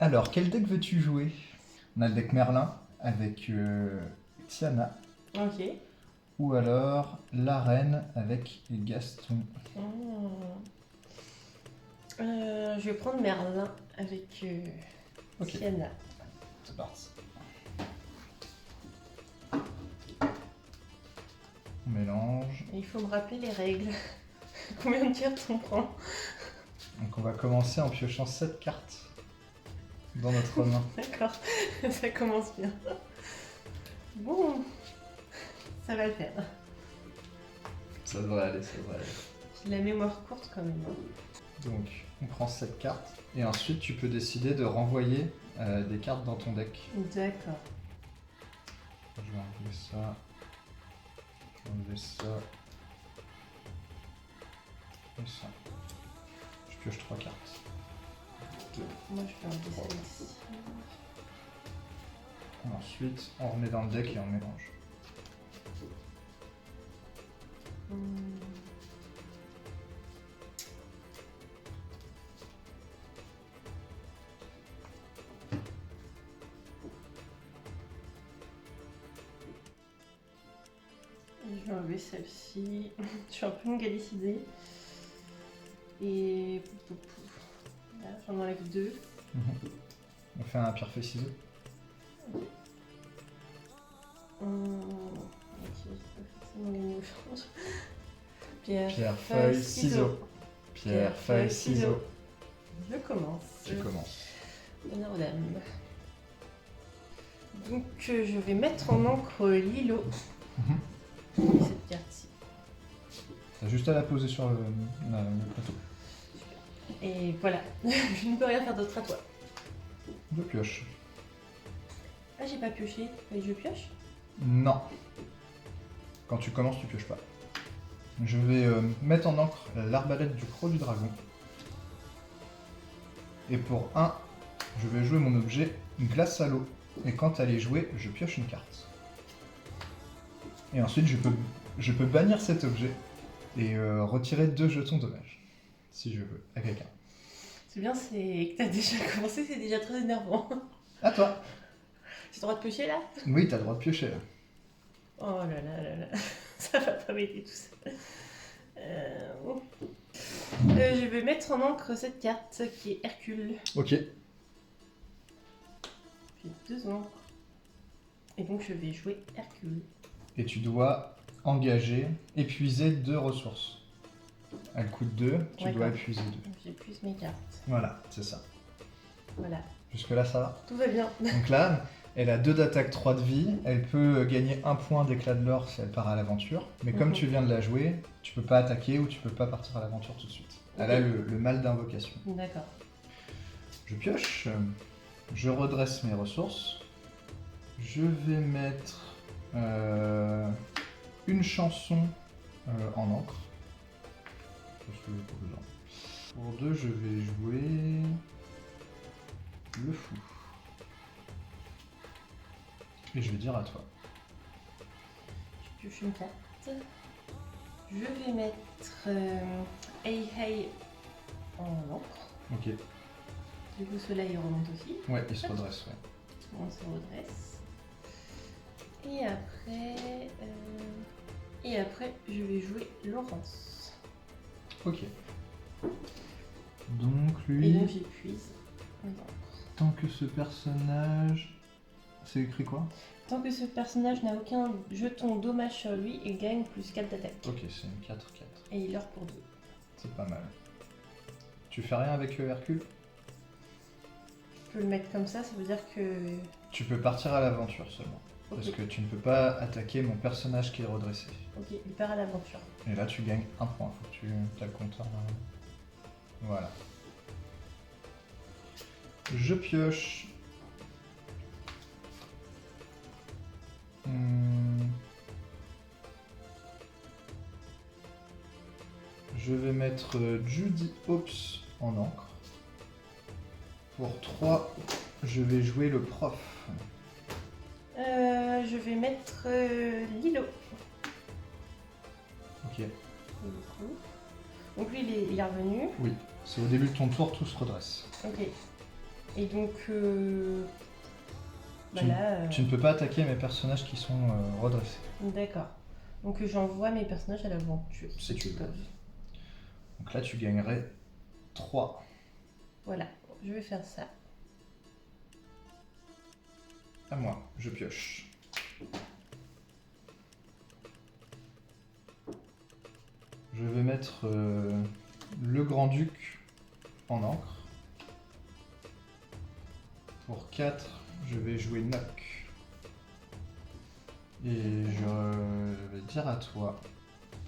Alors, quel deck veux-tu jouer? On a le deck Merlin avec Tiana, Ok. ou alors la Reine avec Gaston. Je vais prendre Merlin avec Ok. Sienna. C'est parti. On mélange. Et il faut me rappeler les règles. Combien de cartes on prend? Donc on va commencer en piochant 7 cartes dans notre main. D'accord, ça commence bien. Bon, ça va le faire. Ça devrait aller, ça devrait aller. J'ai la mémoire courte quand même. Donc on prend 7 cartes et ensuite tu peux décider de renvoyer des cartes dans ton deck. D'accord. Je vais enlever ça. Je vais enlever ça. Et ça. Je pioche 3 cartes. 2. Moi je peux enlever celle-ci. Ensuite, on remet dans le deck et on mélange. Et je vais enlever celle-ci. Je suis un peu une galicidée. Et là, j'en enlève 2. On fait un pierre feuille ciseaux. Ok, c'est pas forcément gagné au change. Pierre feuille ciseaux. Pierre feuille ciseaux. Je commence. Tu commences. Honneur aux dames. Donc je vais mettre en encre Lilo. Cette carte-ci. T'as juste à la poser sur le plateau. Et voilà, je ne peux rien faire d'autre à toi. Je pioche. Ah, j'ai pas pioché. Mais je pioche? Non. Quand tu commences, tu pioches pas. Je vais mettre en encre l'arbalète du croc du dragon. Et pour 1, je vais jouer mon objet glace à l'eau. Et quand elle est jouée, je pioche une carte. Et ensuite, je peux bannir cet objet et retirer 2 jetons dommage. Si je veux, à quelqu'un. C'est bien, c'est que t'as déjà commencé, c'est déjà très énervant. À toi. J'ai le droit de piocher là? Oui, t'as le droit de piocher là. Oh là là là là, ça va pas m'aider tout ça. Je vais mettre en encre cette carte qui est Hercule. Ok. J'ai 2 encres. Et donc je vais jouer Hercule. Et tu dois engager, épuiser 2 ressources. Elle coûte 2, tu dois épuiser 2. Donc j'épuise mes cartes. Voilà, c'est ça. Voilà, Jusque là, ça va. tout va bien. Donc là, elle a 2 d'attaque, 3 de vie. Elle peut gagner 1 point d'éclat de l'or si elle part à l'aventure. Mais comme tu viens de la jouer, tu peux pas attaquer ou tu peux pas partir à l'aventure tout de suite. Elle a le mal d'invocation. D'accord. Je pioche. Je redresse mes ressources. Je vais mettre une chanson en encre. Parce que j'ai pas besoin. Pour 2, je vais jouer le fou. Et je vais dire à toi. Je pioche une carte. Je vais mettre Hey Hey en encre. Ok. Du coup, cela il remonte aussi. Ouais, il se redresse, ouais. On se redresse. Et après, je vais jouer Laurence. Ok. Donc Et lui, donc j'épuise en encre. tant que ce personnage... C'est écrit quoi? Tant que ce personnage n'a aucun jeton dommage sur lui, il gagne plus 4 d'attaque. Ok, c'est une 4-4. Et il meurt pour 2. C'est pas mal. Tu fais rien avec Hercule? Je peux le mettre comme ça veut dire que... Tu peux partir à l'aventure seulement. Ok, Parce que tu ne peux pas attaquer mon personnage qui est redressé. ok, il part à l'aventure. Et là, tu gagnes 1 point. Faut que tu as le compteur. Voilà. Je pioche. Je vais mettre Judy Hopps en encre. Pour 3, je vais jouer le prof. Je vais mettre Lilo. Ok. Et du coup. Donc lui, il est revenu. Oui, c'est au début de ton tour, tout se redresse. Ok. Et donc, bah Tu, là, tu ne peux pas attaquer mes personnages qui sont redressés. d'accord. Donc j'envoie mes personnages à l'aventure. Si ceux tu qui veux. peuvent. Donc là, tu gagnerais 3. Voilà, je vais faire ça. À moi, je pioche. Je vais mettre le Grand-Duc en encre. Pour 4, je vais jouer Nock. Et je vais dire à toi,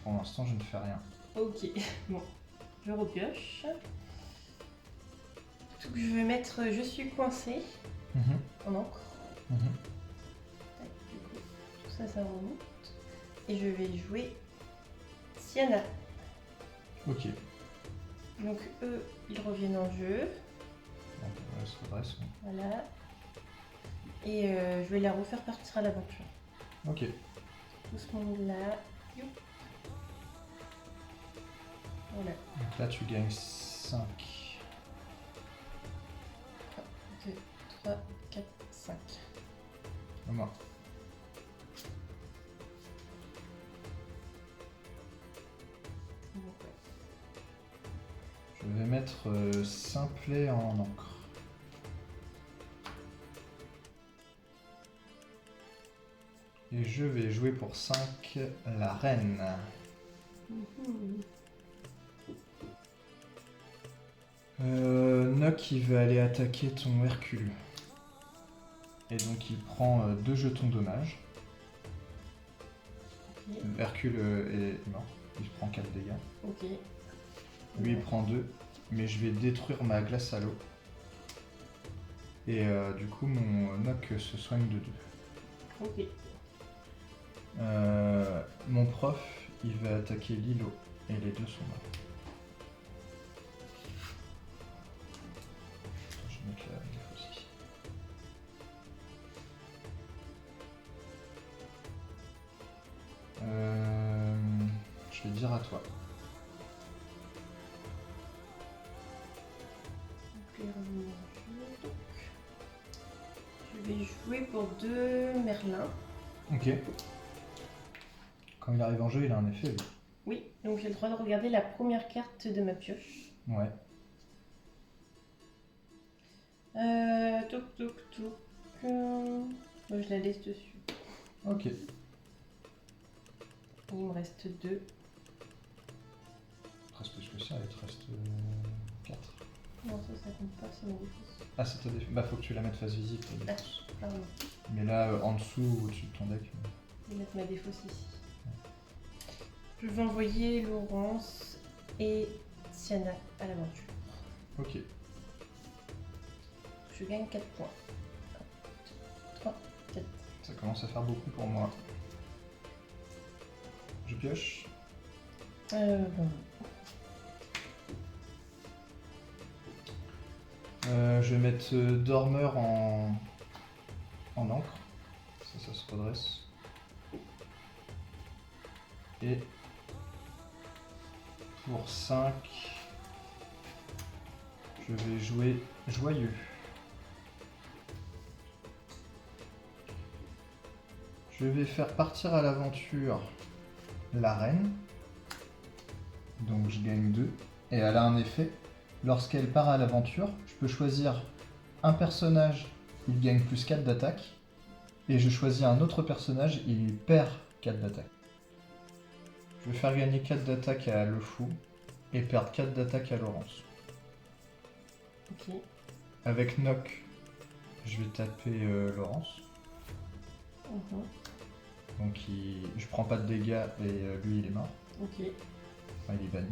pour l'instant je ne fais rien. Ok, bon, je repioche. Donc je vais mettre je suis coincé en encre. Tac, du coup, tout ça, ça remonte. Et je vais jouer Sienna. Ok. Donc eux, ils reviennent en jeu. Donc, elle se redresse. Voilà. Et je vais la refaire partir à l'aventure. Ok. Tout ce monde-là. Youp. Voilà. Donc là tu gagnes 5. 1, 2, 3, 4, 5. À moi. Donc, ouais. Je vais mettre Simplet en encre. Et je vais jouer pour 5 la reine. Nock il va aller attaquer ton Hercule. Et donc il prend 2 jetons dommage. Ok. Hercule est mort. Il prend 4 dégâts. Ok. Lui il prend 2. Mais je vais détruire ma glace à l'eau. Et du coup mon Nock se soigne de 2. Ok. Mon prof il va attaquer Lilo. Et les deux sont morts. Je vais mettre la défaut aussi. Je vais dire à toi. Donc, les revenus en jeu, donc. Je vais jouer pour 2 Merlin. Ok. Quand il arrive en jeu, il a un effet, lui. Oui, donc j'ai le droit de regarder la première carte de ma pioche. Ouais. Toc toc toc. Moi, je la laisse dessus. Ok. Il me reste 2. Il te reste plus que ça, il te reste 4. Non, ça compte pas, c'est mon défausse. Ah, c'est ta défense. Bah, faut que tu la mettes face visible, ta défense. Pardon. Mais là, en dessous, au-dessus de ton deck. Je vais mettre ma défausse ici. Je vais envoyer Laurence et Sienna à l'aventure. Ok. Je gagne 4 points. 3, 4. Ça commence à faire beaucoup pour moi. Je pioche. Bon. Je vais mettre Dormeur en encre. Ça se redresse. Et pour 5, je vais jouer Joyeux. Je vais faire partir à l'aventure la reine. Donc je gagne 2. Et elle a un effet. Lorsqu'elle part à l'aventure, je peux choisir un personnage, il gagne plus 4 d'attaque. Et je choisis un autre personnage, il perd 4 d'attaque. Je vais faire gagner 4 d'attaque à Le Fou et perdre 4 d'attaque à Laurence. Ok. Avec Nock, je vais taper Laurence. Donc je prends pas de dégâts et lui il est mort. Ok. Enfin, il est banni.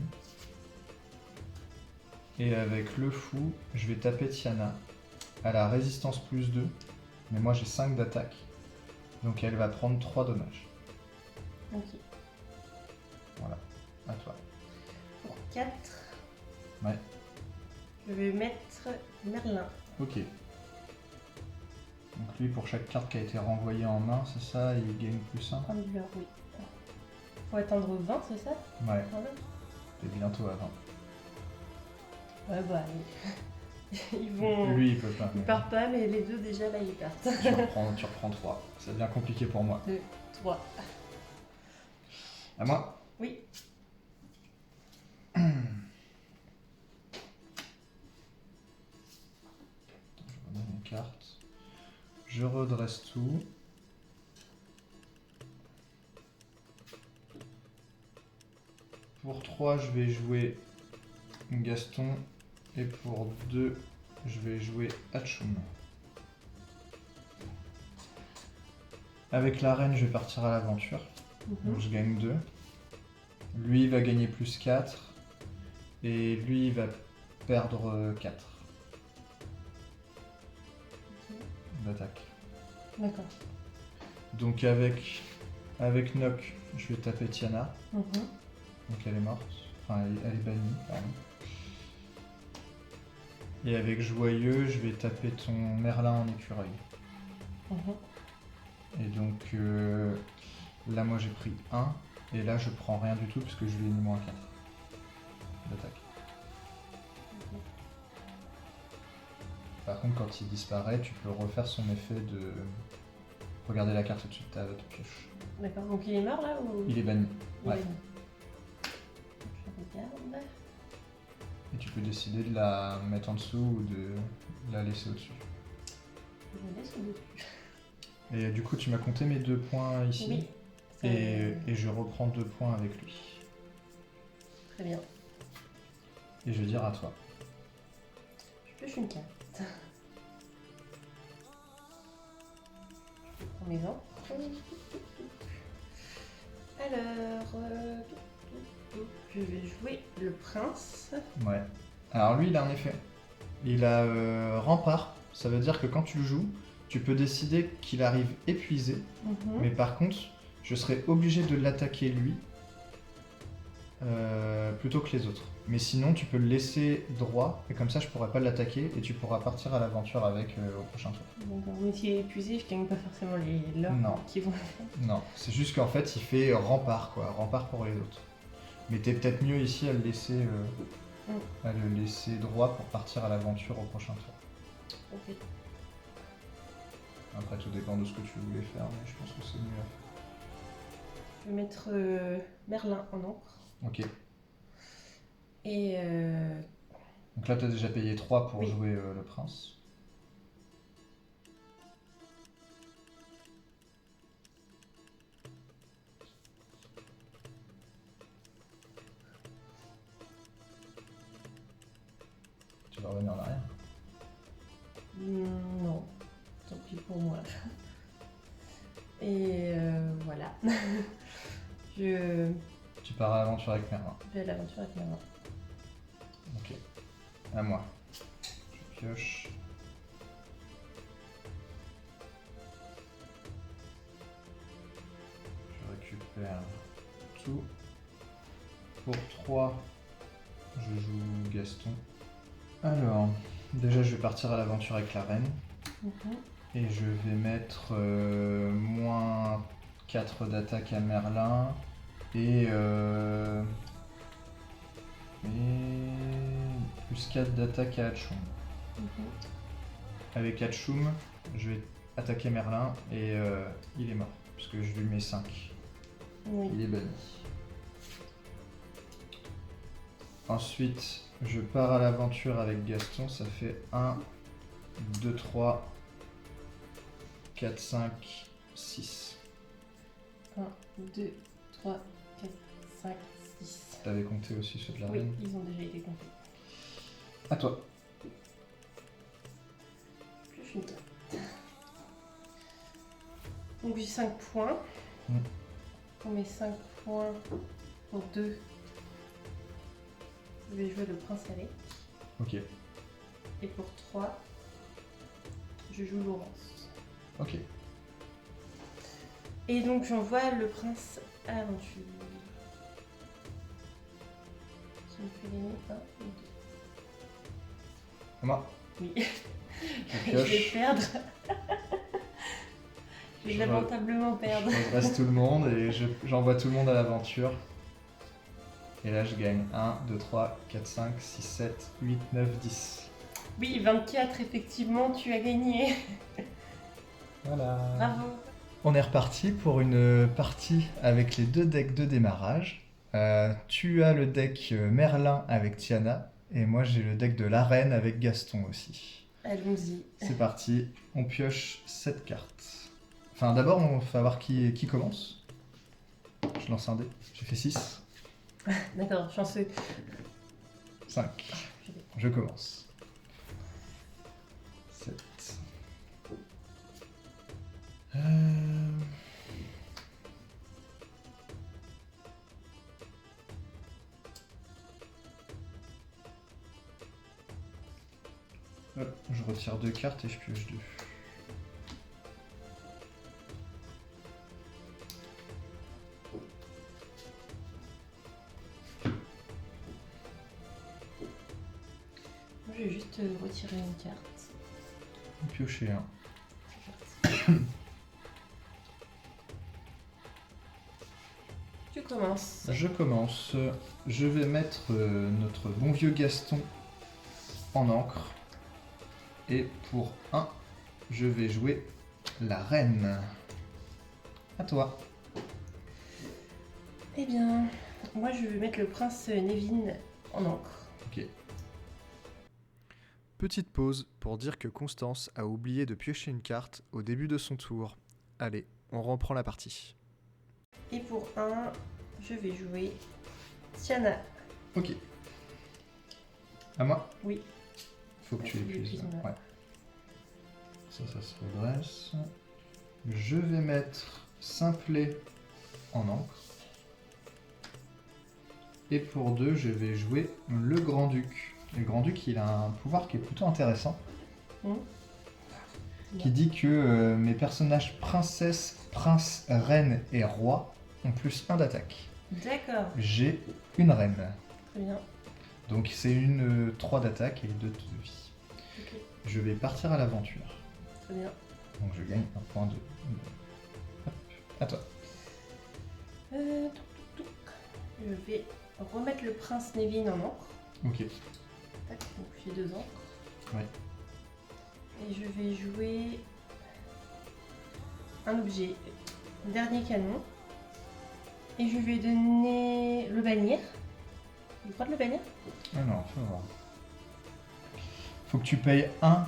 Et avec Le Fou, je vais taper Tiana. Elle a résistance plus 2, mais moi j'ai 5 d'attaque. Donc elle va prendre 3 dommages. Ok. Voilà, à toi. Pour 4, Ouais, je vais mettre Merlin. ok. Donc lui, pour chaque carte qui a été renvoyée en main, c'est ça, il gagne plus 1. Penduleur, oui. Faut attendre 20, c'est ça? Ouais, Voilà. t'es bientôt à 20. Ouais, bah allez. Ils vont. Lui, il peut pas. Ils partent pas, mais les deux déjà là ils partent. Tu reprends 3. Ça devient compliqué pour moi. 2, 3. À moi? Oui. Je remets mes cartes. Je redresse tout. Pour 3, je vais jouer Gaston. Et pour 2, je vais jouer Hachoum. Avec la reine, je vais partir à l'aventure. Donc je gagne 2. Lui, il va gagner plus 4. Et lui, il va perdre 4 d'attaque. D'accord. Donc avec Nock, je vais taper Tiana. Donc elle est morte. Enfin, elle est bannie, pardon. Et avec Joyeux, je vais taper ton Merlin en écureuil. Et donc là, moi j'ai pris 1. Et là, je prends rien du tout puisque je lui ai mis moins 4 d'attaque. Par contre, quand il disparaît, tu peux refaire son effet de regarder la carte au-dessus de ta pioche. D'accord, donc il est mort là ou... Il est banni. Il est Ouais. banni. Je regarde. Et tu peux décider de la mettre en dessous ou de la laisser au-dessus. Je la laisse au-dessus. Et du coup, tu m'as compté mes 2 points ici. Oui. Et je reprends 2 points avec lui. Très bien. Et je vais dire à toi. Je pioche une carte. Je prends mes encres. Alors, je vais jouer le prince. Ouais. Alors lui, il a un effet. Il a rempart. Ça veut dire que quand tu le joues, tu peux décider qu'il arrive épuisé. Mais par contre, je serai obligé de l'attaquer lui plutôt que les autres. Mais sinon, tu peux le laisser droit et comme ça, je pourrai pas l'attaquer et tu pourras partir à l'aventure avec au prochain tour. D'accord. Mais s'il est épuisé, je gagne pas forcément les leurs Non. qui vont. Non, c'est juste qu'en fait, il fait rempart, quoi. Rempart pour les autres. Mais t'es peut-être mieux ici à le laisser droit pour partir à l'aventure au prochain tour. Ok. Après, tout dépend de ce que tu voulais faire, mais je pense que c'est mieux à faire. Je vais mettre Merlin en encre. Ok. Et Donc là, t'as déjà payé 3 pour Oui. jouer le prince. Tu vas revenir en arrière. non, tant pis pour moi. Et voilà. Je Tu pars à l'aventure avec Merlin. vais à l'aventure avec Merlin. Ok. À moi. Je pioche. Je récupère tout. Pour 3, je joue Gaston. Alors, déjà je vais partir à l'aventure avec la reine. Et je vais mettre moins 4 d'attaque à Merlin. Et plus 4 d'attaque à Hachoum. Avec Hachoum, je vais attaquer Merlin et il est mort, puisque je lui mets 5. Oui. Il est banni. Ensuite, je pars à l'aventure avec Gaston, ça fait 1, 2, 3, 4, 5, 6. 1, 2, 3, 4, 5, 6. T'avais compté aussi ceux de la Oui, reine. ils ont déjà été comptés. À toi. Pioche une carte. Donc j'ai 5 points. Pour mes 5 points, pour 2, je vais jouer le prince avec. Ok. Et pour 3, je joue Laurence. Ok. Et donc j'envoie le prince à l'aventure. Qui me fait gagner 1 et 2. Moi. Oui. Je Je vais pioche. perdre. Je vais Je lamentablement perdre. Je redresse tout le monde et j'envoie tout le monde à l'aventure. Et là, je gagne 1, 2, 3, 4, 5, 6, 7, 8, 9, 10. Oui, 24, effectivement, tu as gagné. Voilà. Bravo. On est reparti pour une partie avec les 2 decks de démarrage. Tu as le deck Merlin avec Tiana, et moi j'ai le deck de l'arène avec Gaston aussi. Allons-y. C'est parti, on pioche 7 cartes. Enfin d'abord on va voir qui commence. Je lance un dé, j'ai fait 6. D'accord, chanceux. 5. Je commence. 7. Hop, je retire 2 cartes et je pioche 2. Moi, je vais juste retirer une carte. Piocher 1. Tu commences. Je commence. Je vais mettre notre bon vieux Gaston en encre. Et pour 1, je vais jouer la reine. À toi. Eh bien, moi, je vais mettre le prince Nevin en encre. Ok. Petite pause pour dire que Constance a oublié de piocher une carte au début de son tour. Allez, on reprend la partie. Et pour 1, je vais jouer Tiana. Ok. À moi? Oui. Faut que tu Faut que épuises. j'épuise, Ouais. Ça se redresse. Je vais mettre simplet en encre. Et pour 2, je vais jouer le Grand-Duc. Le Grand-Duc, il a un pouvoir qui est plutôt intéressant. Qui dit que mes personnages princesse, prince, reine et roi ont plus 1 d'attaque. D'accord. J'ai une reine. Très bien. Donc c'est une 3 d'attaque et 2 de vie. Ok. Je vais partir à l'aventure. Très bien. Donc je gagne un point de... Hop, à toi. Touc, touc, touc. Je vais remettre le prince Nevin en encre. Ok. Tac, donc j'ai 2 encres. Ouais. Et je vais jouer un objet, dernier canon. Et je vais donner le bannir. Le droit de le bannir? Ah non, faut voir. Faut que tu payes 1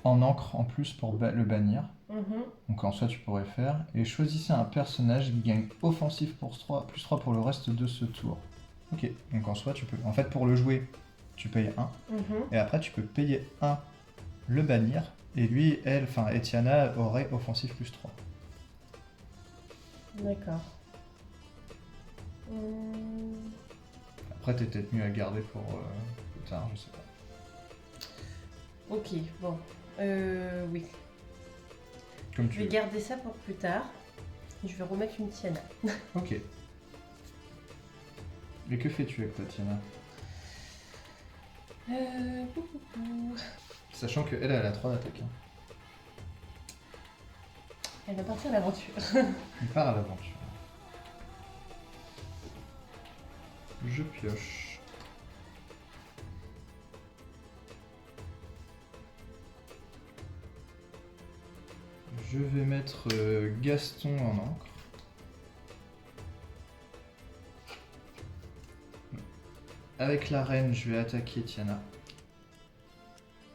en encre en plus pour le bannir. Donc en soi tu pourrais faire. Et choisissez un personnage qui gagne offensif pour 3, plus 3 pour le reste de ce tour. Ok, donc en soi tu peux... En fait pour le jouer, tu payes 1. Et après tu peux payer 1 le bannir. Et lui, elle, enfin Etiana aurait offensif plus 3. D'accord. Après t'es peut-être mieux à garder pour plus tard, je sais pas. Ok, bon. Oui. Comme Je tu vais veux. garder ça pour plus tard. Je vais remettre une Tiana. Ok. Et que fais-tu avec ta Tiana? Pou, pou, pou. Sachant qu'elle, elle a 3 d'attaque. Hein. Elle va partir à l'aventure. Il part à l'aventure. Je pioche. Je vais mettre Gaston en encre. Avec la reine, je vais attaquer Tiana.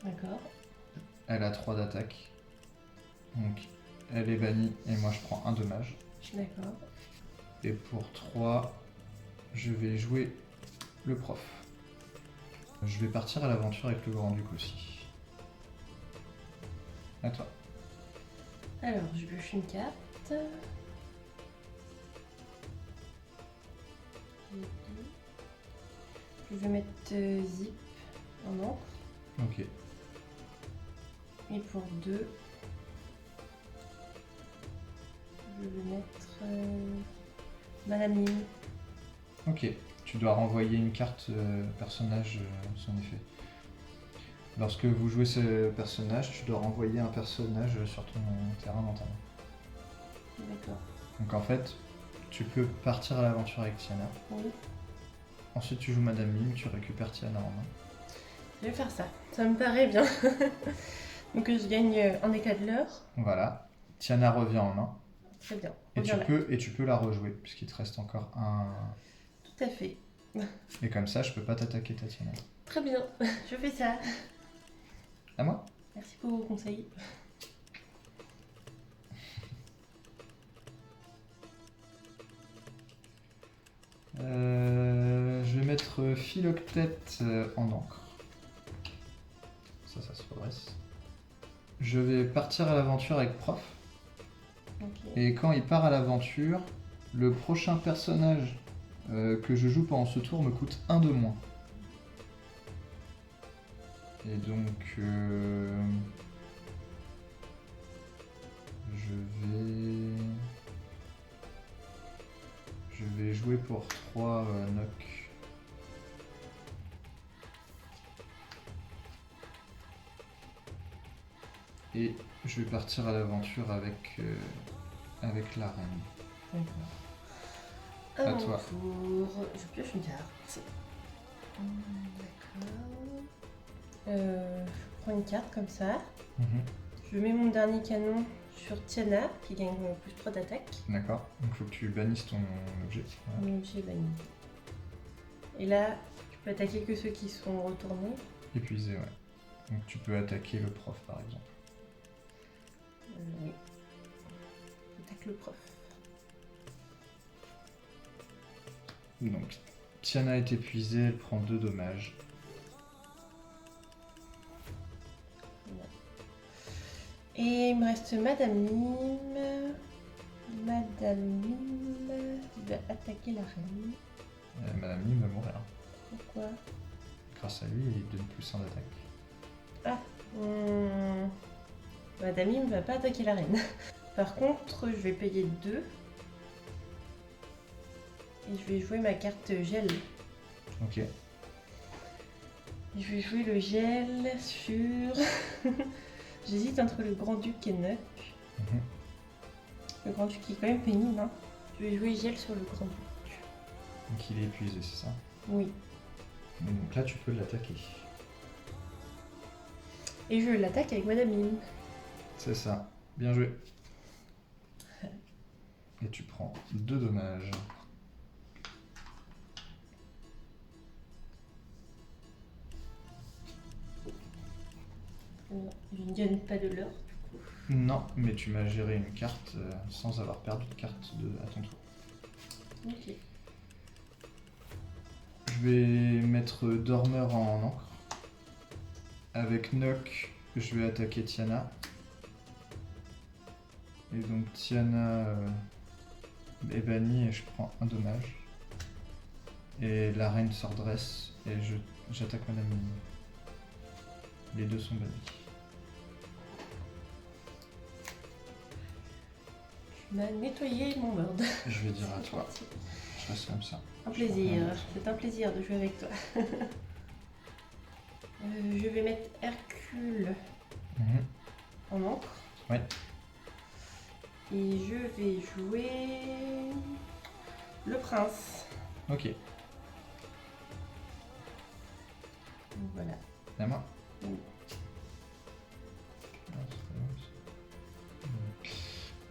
D'accord. Elle a 3 d'attaque. Donc elle est bannie et moi je prends un dommage. D'accord. Et pour 3, je vais jouer le prof. Je vais partir à l'aventure avec le Grand-Duc aussi. À toi. Alors, je pioche une carte. Je vais mettre Zip en encre. Ok. Et pour 2, je vais mettre Madame Lim. Ok. Tu dois renvoyer une carte personnage son effet. Lorsque vous jouez ce personnage, tu dois renvoyer un personnage sur ton terrain dans ta main. D'accord. Donc en fait, tu peux partir à l'aventure avec Tiana. Oui. Ensuite tu joues Madame Mime, tu récupères Tiana en main. Je vais faire ça. Ça me paraît bien. Donc je gagne un éclat de l'heure. Voilà. Tiana revient en main. Très bien. Et Reviens là. tu peux la rejouer, puisqu'il te reste encore un... Tout à fait. Et comme ça, je peux pas t'attaquer, Tatiana. Très bien. Je fais ça. À moi? Merci pour vos conseils. Je vais mettre Philoctète en encre. Ça se redresse. Je vais partir à l'aventure avec Prof. Okay. Et quand il part à l'aventure, le prochain personnage que je joue pendant ce tour me coûte 1 de moins. Et donc... Je vais jouer pour 3 knock. Et je vais partir à l'aventure avec la reine. D'accord. À toi. Tour. Je pioche une carte. D'accord. Je prends une carte comme ça. Je mets mon dernier canon sur Tiana qui gagne plus 3 d'attaque. D'accord. Donc il faut que tu bannisses ton objet. Voilà. Mon objet banni. Et là, tu peux attaquer que ceux qui sont retournés. Épuisé, ouais. Donc tu peux attaquer le prof par exemple. Oui. Attaque le prof. Donc Tiana est épuisée, elle prend 2 dommages. Et il me reste Madame Mime. Madame Mime qui va attaquer la reine. Madame Mime va mourir. Pourquoi? Grâce à lui, il donne plus 1 d'attaque. Ah, Madame Mime va pas attaquer la reine. Par contre, je vais payer 2. Et je vais jouer ma carte gel. Ok. Et je vais jouer le gel sur... J'hésite entre le Grand-Duc et Nuck. Le Grand-Duc qui est quand même pénible. Hein. Je vais jouer gel sur le Grand-Duc. Donc il est épuisé, c'est ça? Oui. Donc là, tu peux l'attaquer. Et je l'attaque avec Madame Mime. C'est ça. Bien joué. Et tu prends 2 dommages. Je ne gagne pas de l'or. Non, mais tu m'as géré une carte sans avoir perdu de carte à ton tour. Ok. Je vais mettre Dormeur en encre. Avec Nock, je vais attaquer Tiana. Et donc Tiana est bannie et je prends 1 dommage. Et la reine se redresse et j'attaque Madame Mime. Les 2 sont bannis. Tu m'as nettoyé mon board. Je vais dire à toi. Je reste comme ça. Un plaisir. C'est un plaisir de jouer avec toi. Je vais mettre Hercule en encre. Ouais. Et je vais jouer le prince. Ok. Donc voilà. À moi. Oui.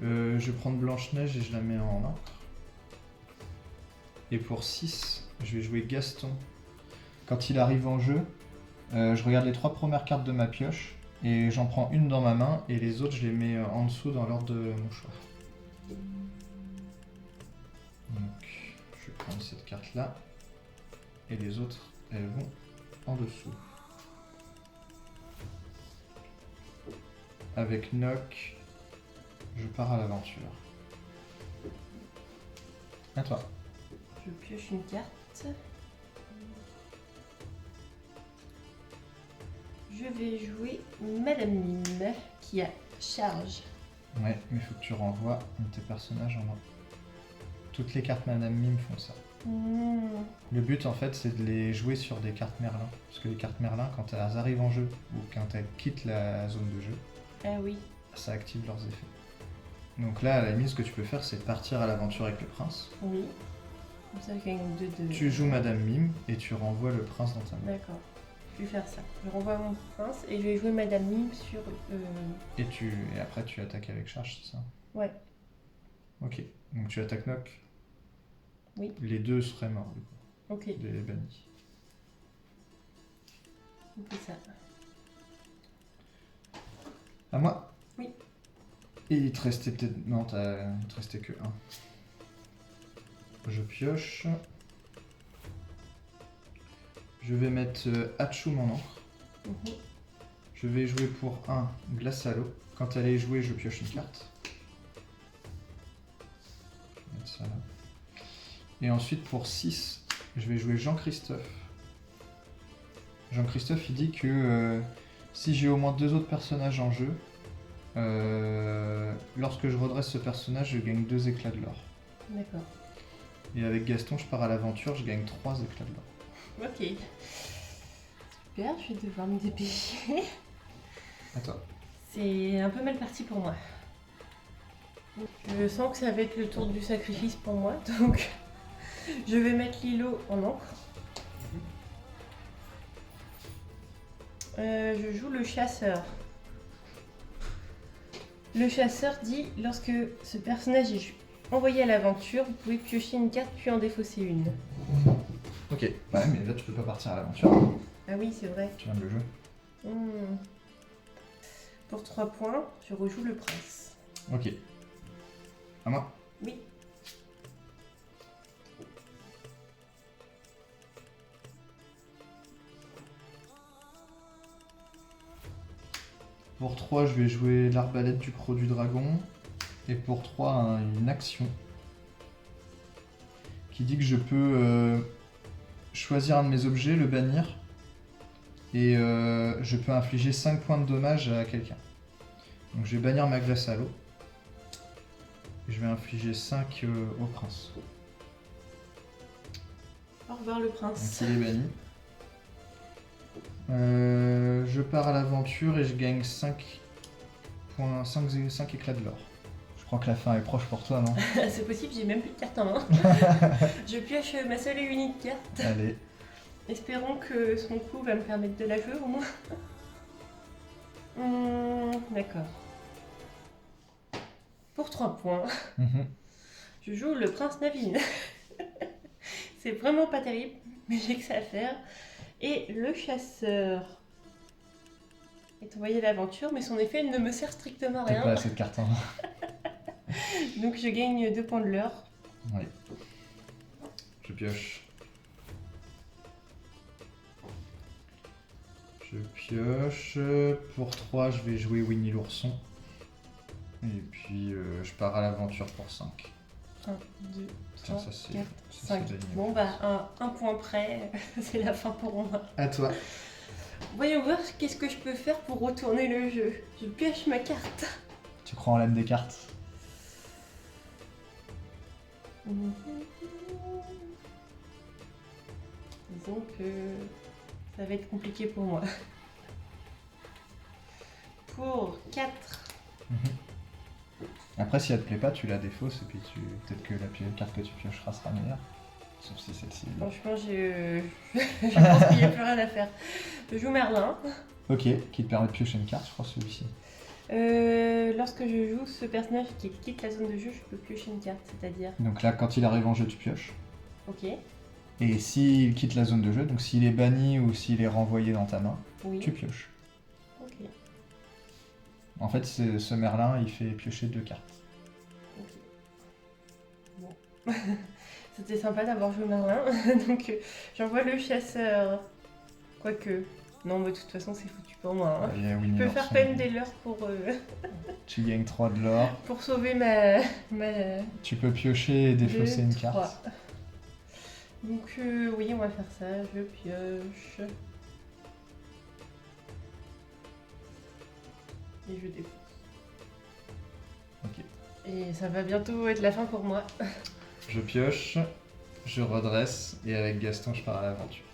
Je vais prendre Blanche-Neige et je la mets en encre. Et pour 6, je vais jouer Gaston. Quand il arrive en jeu, je regarde les 3 premières cartes de ma pioche et j'en prends une dans ma main et les autres je les mets en dessous dans l'ordre de mon choix. Donc je vais prendre cette carte là et les autres elles vont en dessous. Avec Nock, je pars à l'aventure. À toi. Je pioche une carte. Je vais jouer Madame Mime qui a charge. Ouais, mais il faut que tu renvoies un de tes personnages en main. Toutes les cartes Madame Mime font ça. Le but en fait c'est de les jouer sur des cartes Merlin. Parce que les cartes Merlin quand elles arrivent en jeu ou quand elles quittent la zone de jeu, ah oui, ça active leurs effets. Donc là à la limite ce que tu peux faire c'est partir à l'aventure avec le prince. oui. Comme ça je gagne 2 de... Tu joues Madame Mime et tu renvoies le prince dans ta main. D'accord. Je vais faire ça. Je renvoie mon prince et je vais jouer Madame Mime sur... Et après tu attaques avec charge, c'est ça? Ouais. Ok, donc tu attaques knock. Oui. Les deux seraient morts du coup. Ok. Les bannis. On fait ça. À moi? Oui. Et il te restait peut-être... Non, il te restait que un. Je pioche. Je vais mettre Hachoum en encre. Mhm. Je vais jouer pour 1 glace à l'eau. Quand elle est jouée, je pioche une carte. Je vais mettre ça là. Et ensuite pour 6, je vais jouer Jean-Christophe. Jean-Christophe, il dit que si j'ai au moins 2 autres personnages en jeu, lorsque je redresse ce personnage, je gagne 2 éclats de l'or. D'accord. Et avec Gaston, je pars à l'aventure, je gagne 3 éclats de l'or. Ok. Super, je vais devoir me dépêcher. À toi. C'est un peu mal parti pour moi. Je sens que ça va être le tour du sacrifice pour moi, donc je vais mettre Lilo en encre. Je joue le chasseur. Le chasseur dit, lorsque ce personnage est envoyé à l'aventure, vous pouvez piocher une carte puis en défausser une. Ok, bah mais là tu peux pas partir à l'aventure. Ah oui, c'est vrai. Tu viens de le jouer. Pour 3 points, je rejoue le prince. Ok. À moi? Oui. Pour 3, je vais jouer l'arbalète du croc du dragon. Et pour 3, une action qui dit que je peux choisir un de mes objets, le bannir, et je peux infliger 5 points de dommage à quelqu'un. Donc je vais bannir ma glace à l'eau. Et je vais infliger 5 au prince. Au revoir le prince. Donc il est banni. Je pars à l'aventure et je gagne 5 éclats de l'or. Je crois que la fin est proche pour toi, non? C'est possible, j'ai même plus de cartes en main. Je pioche ma seule et unique carte. Allez. Espérons que son coup va me permettre de la jouer au moins. D'accord. Pour 3 points, je joue le prince Navin. C'est vraiment pas terrible, mais j'ai que ça à faire. Et le chasseur est envoyé à l'aventure, mais son effet ne me sert strictement à T'as rien. pas assez de cartes en main. Donc je gagne 2 points de l'or. Oui. Je pioche. Je pioche. Pour 3, je vais jouer Winnie l'ourson. Et puis je pars à l'aventure pour 5. 1, 2, 3, Ça, c'est- 4, ça, 5. c'est gagné. Bon bah, un point près, c'est la fin pour moi. À toi. Voyons voir qu'est-ce que je peux faire pour retourner le jeu. Je pioche ma carte. Tu crois en l'âme des cartes? Disons que ça va être compliqué pour moi. Pour 4. Après, si elle te plaît pas, tu la défausses et puis peut-être que la carte que tu piocheras sera meilleure. Sauf si celle-ci est bien. Franchement, je pense qu'il n'y a plus rien à faire. Je joue Merlin. Ok, qui te permet de piocher une carte, je crois, celui-ci. Lorsque je joue ce personnage qui quitte la zone de jeu, je peux piocher une carte, c'est-à-dire... Donc là, quand il arrive en jeu, tu pioches. Ok, Et s'il quitte la zone de jeu, donc s'il est banni ou s'il est renvoyé dans ta main, oui. tu pioches. Ok, En fait, ce Merlin, il fait piocher 2 cartes. ok. Bon. C'était sympa d'avoir joué Merlin. Donc j'envoie le chasseur. Quoique... Non, mais de toute façon, c'est foutu pour moi. Hein. Il y a Winnie Je peux faire l'ourson. peine des leurs pour... Tu gagnes 3 de l'or. pour sauver ma... Tu peux piocher et défausser une 3. carte. Donc oui, on va faire ça. Je pioche. Et je défausse. Ok. Et ça va bientôt être la fin pour moi. Je pioche, je redresse et avec Gaston, je pars à l'aventure.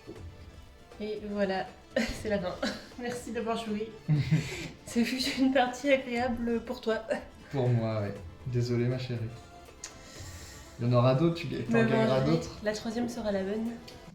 Et voilà, c'est la fin. Merci d'avoir joué. C'est juste une partie agréable pour toi. Pour moi, ouais. Désolé, ma chérie. Il y en aura d'autres, tu Me t'en gagneras vengerai. d'autres. La 3e sera la bonne.